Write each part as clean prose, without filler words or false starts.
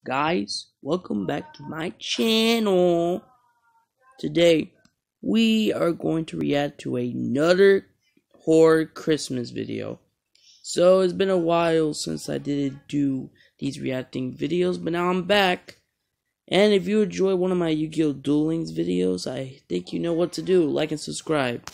Guys, welcome back to my channel. Today we are going to react to another horror Christmas video. So it's been a while since I didn't do these reacting videos, but now I'm back. And if you enjoy one of my Yu-Gi-Oh! Duel Links videos, I think you know what to do. Like and subscribe.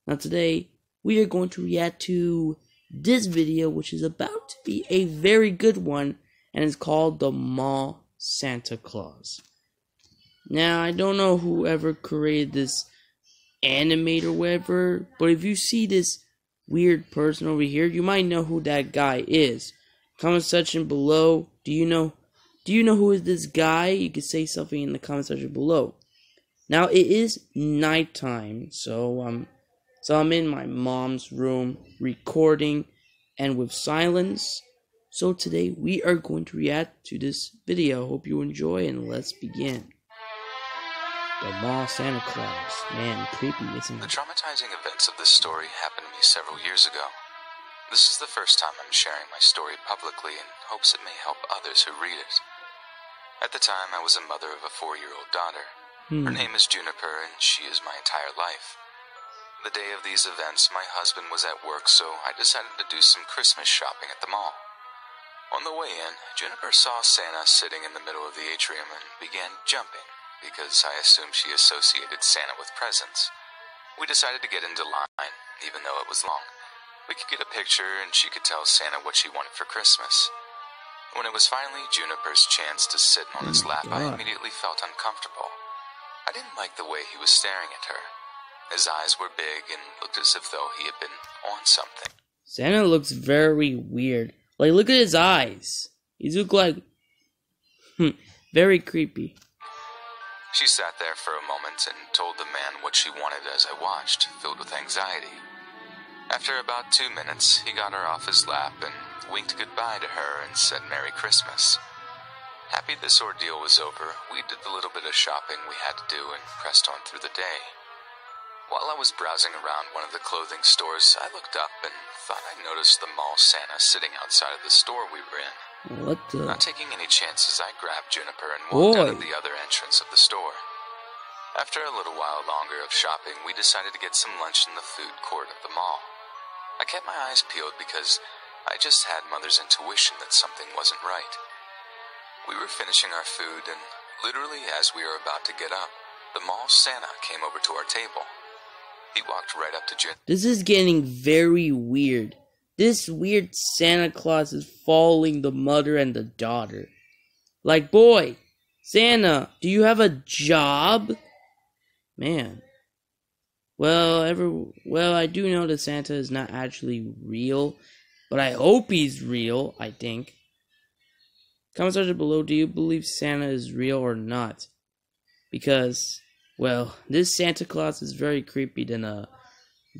Now today we are going to react to this video, which is about to be a very good one. And it's called 𝔸𝕂 Santa Claus. Now, I don't know whoever created this animate or whatever, but if you see this weird person over here, you might know who that guy is. Comment section below. Do you know who is this guy? You can say something in the comment section below. Now, it is nighttime, so I'm in my mom's room recording and with silence. So today we are going to react to this video. Hope you enjoy, and let's begin. 𝔸𝕂 Santa Claus. Man, creepy, isn't it? The traumatizing events of this story happened to me several years ago. This is the first time I'm sharing my story publicly in hopes it may help others who read it. At the time, I was a mother of a 4-year-old daughter. Her name is 𝔸𝕚𝕟, and she is my entire life. The day of these events, my husband was at work, so I decided to do some Christmas shopping at the mall. On the way in, 𝔸𝕚𝕟 saw Santa sitting in the middle of the atrium and began jumping, because I assumed she associated Santa with presents. We decided to get into line, even though it was long. We could get a picture and she could tell Santa what she wanted for Christmas. When it was finally 𝔸𝕚𝕟's chance to sit on his lap, I immediately felt uncomfortable. I didn't like the way he was staring at her. His eyes were big and looked as if though he had been on something. Santa looks very weird. Like, look at his eyes. He looks like very creepy. She sat there for a moment and told the man what she wanted as I watched, filled with anxiety. After about 2 minutes, he got her off his lap and winked goodbye to her and said Merry Christmas. Happy this ordeal was over, we did the little bit of shopping we had to do and pressed on through the day. While I was browsing around one of the clothing stores, I looked up and thought I noticed the mall Santa sitting outside of the store we were in. What the? Not taking any chances, I grabbed 𝔸𝕚𝕟 and walked out of the other entrance of the store. After a little while longer of shopping, we decided to get some lunch in the food court of the mall. I kept my eyes peeled because I just had mother's intuition that something wasn't right. We were finishing our food, and literally as we were about to get up, the mall Santa came over to our table. He walked right up to 𝔸𝕚𝕟. This is getting very weird. This weird Santa Claus is following the mother and the daughter. Like, boy, Santa, do you have a job? Man. Well, I do know that Santa is not actually real, but I hope he's real, I think. Comment section below, do you believe Santa is real or not? Because, well, this Santa Claus is very creepy than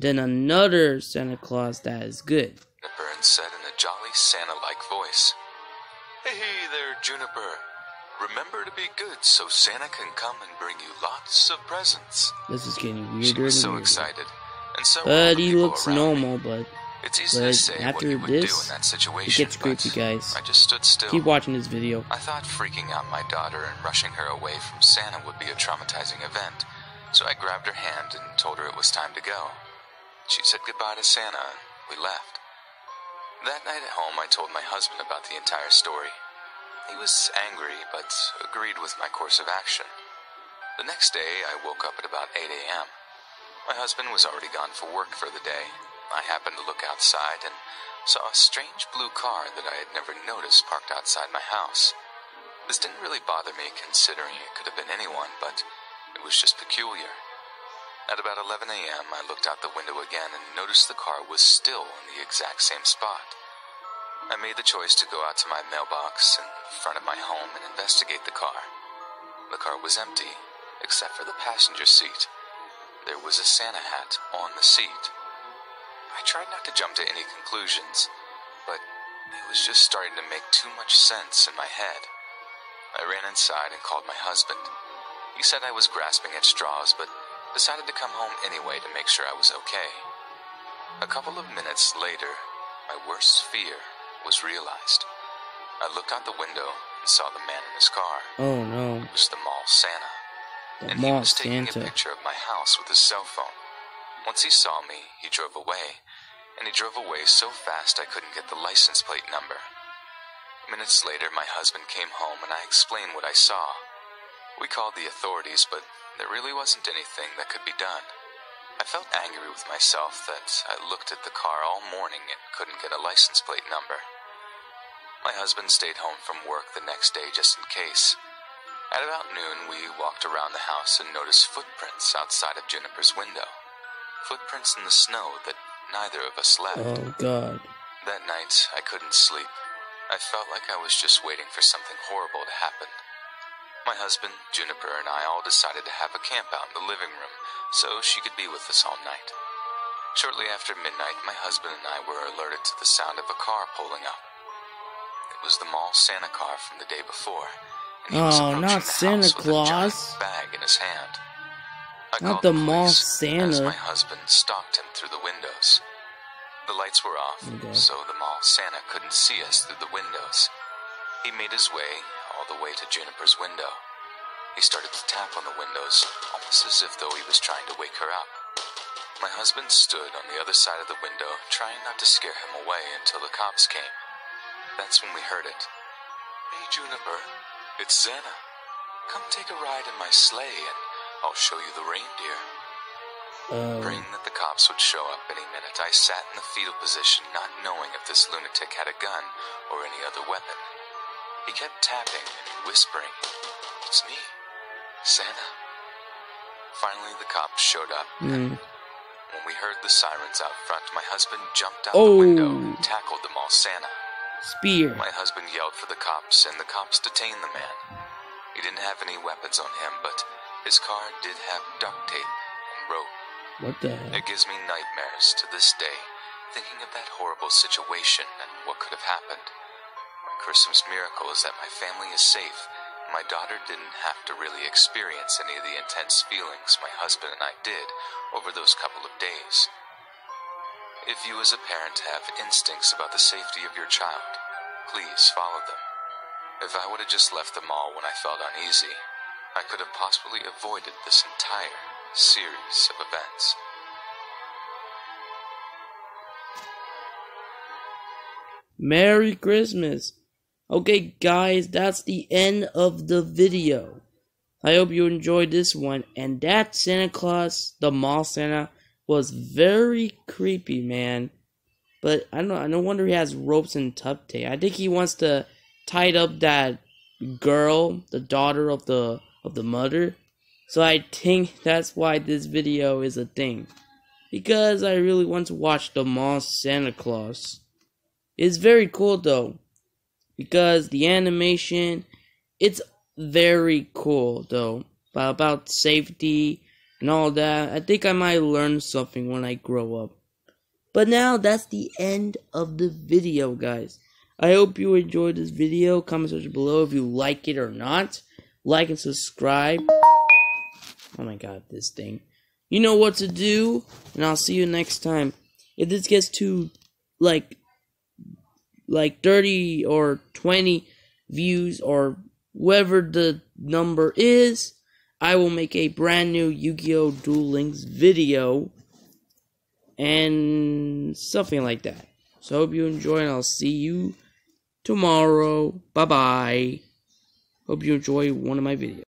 another Santa Claus that is good. 𝔸𝕚𝕟 said in a jolly Santa-like voice, Hey there, 𝔸𝕚𝕟. Remember to be good so Santa can come and bring you lots of presents. This is getting weirder. She was so excited, and so but he looks normal, but it's easy to say what after you would do this, in that situation, it gets creepy, guys. I just stood still. Keep watching this video. I thought freaking out my daughter and rushing her away from Santa would be a traumatizing event, so I grabbed her hand and told her it was time to go. She said goodbye to Santa, and we left. That night at home, I told my husband about the entire story. He was angry, but agreed with my course of action. The next day, I woke up at about 8 a.m. My husband was already gone for work for the day. I happened to look outside and saw a strange blue car that I had never noticed parked outside my house. This didn't really bother me, considering it could have been anyone, but it was just peculiar. At about 11 a.m., I looked out the window again and noticed the car was still in the exact same spot. I made the choice to go out to my mailbox in front of my home and investigate the car. The car was empty, except for the passenger seat. There was a Santa hat on the seat. I tried not to jump to any conclusions, but it was just starting to make too much sense in my head. I ran inside and called my husband. He said I was grasping at straws, but decided to come home anyway to make sure I was okay. A couple of minutes later, my worst fear was realized. I looked out the window and saw the man in his car. Oh no. It was the mall Santa. And he was taking a picture of my house with his cell phone. Once he saw me, he drove away. And he drove away so fast I couldn't get the license plate number. Minutes later, my husband came home and I explained what I saw. We called the authorities, but there really wasn't anything that could be done. I felt angry with myself that I looked at the car all morning and couldn't get a license plate number. My husband stayed home from work the next day just in case. At about noon, we walked around the house and noticed footprints outside of Juniper's window. Footprints in the snow that neither of us left. Oh, God. That night, I couldn't sleep. I felt like I was just waiting for something horrible to happen. My husband, Juniper, and I all decided to have a camp out in the living room so she could be with us all night. Shortly after midnight, my husband and I were alerted to the sound of a car pulling up. It was the mall Santa car from the day before, and he was approaching not the Santa house with a giant Claus. bag in his hand. I Not called the police mall Santa. as my husband stalked him through the windows. The lights were off, so the mall Santa couldn't see us through the windows. He made his way all the way to Juniper's window. He started to tap on the windows, almost as if though he was trying to wake her up. My husband stood on the other side of the window, trying not to scare him away until the cops came. That's when we heard it. "Hey, Juniper, it's Santa. Come take a ride in my sleigh and I'll show you the reindeer." Praying that the cops would show up any minute, I sat in the fetal position, not knowing if this lunatic had a gun or any other weapon. He kept tapping and whispering, "It's me, Santa." Finally, the cops showed up. When we heard the sirens out front, my husband jumped out the window and tackled the mall Santa. Spear. My husband yelled for the cops, and the cops detained the man. He didn't have any weapons on him, but his car did have duct tape and rope. What the heck? It gives me nightmares to this day, thinking of that horrible situation and what could have happened. My Christmas miracle is that my family is safe, and my daughter didn't have to really experience any of the intense feelings my husband and I did over those couple of days. If you as a parent have instincts about the safety of your child, please follow them. If I would have just left the mall when I felt uneasy, I could have possibly avoided this entire series of events. Merry Christmas. Okay, guys, that's the end of the video. I hope you enjoyed this one. And that Santa Claus, the mall Santa, was very creepy, man. But I don't know. No wonder he has ropes and duct tape. I think he wants to tie up that girl, the daughter of the mother. So I think that's why this video is a thing. Because I really want to watch the mall Santa Claus. It's very cool though. Because the animation, it's very cool though. About safety and all that. I think I might learn something when I grow up. But now that's the end of the video, guys. I hope you enjoyed this video. Comment section below if you like it or not. Like and subscribe. Oh my god, this thing. You know what to do. And I'll see you next time. If this gets to like 30 or 20 views or whatever the number is, I will make a brand new Yu-Gi-Oh! Duel Links video. And something like that. So I hope you enjoy and I'll see you tomorrow. Bye bye. Hope you enjoy one of my videos.